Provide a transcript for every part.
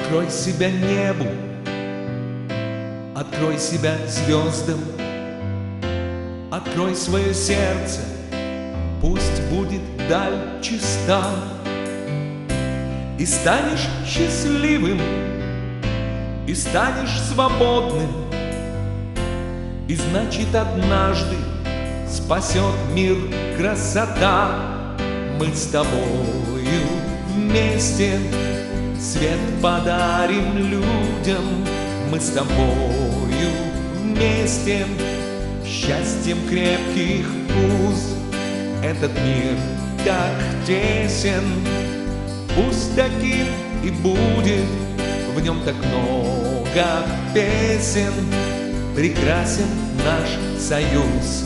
Открой себя небу, открой себя звездам, открой свое сердце, пусть будет даль чиста, и станешь счастливым, и станешь свободным, и значит однажды спасет мир красота. Мы с тобою вместе свет подарим людям, мы с тобою вместе счастьем крепких уз. Этот мир так тесен, пусть таким и будет, в нем так много песен, прекрасен наш союз.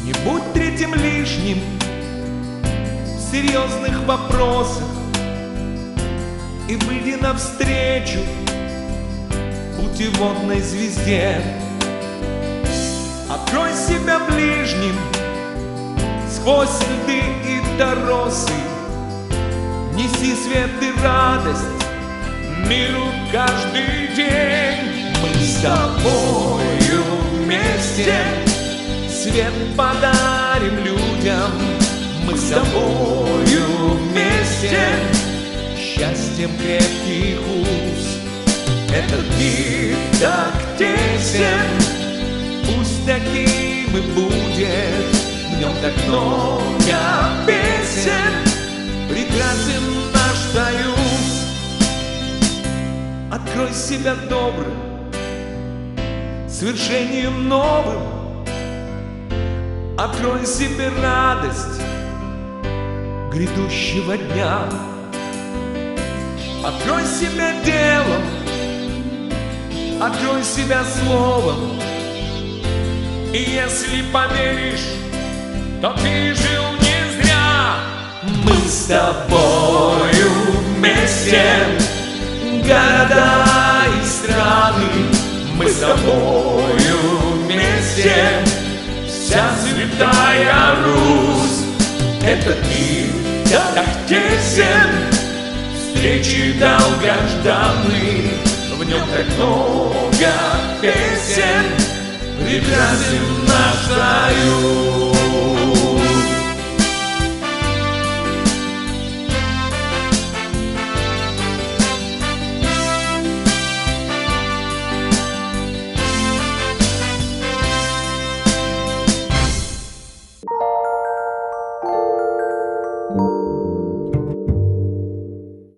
Не будь третьим лишним в серьезных вопросах и выйди навстречу путеводной звезде. Открой себя ближним сквозь льды и торосы, неси свет и радость миру каждый день. Мы с тобою вместе свет подарим людям, мы с тобою вместе счастьем крепких уз. Этот мир так тесен, пусть таким и будет, в нем так много песен, прекрасен наш союз. Открой себя добрым, свершением новым, открой себе радость грядущего дня. Открой себя делом, открой себя словом, и если поверишь, то ты жил не зря. Мы с тобою вместе города и страны, мы с тобою вместе вся святая Русь. Этот мир так тесен, встречи долгожданные, в нем так много песен, прекрасен наш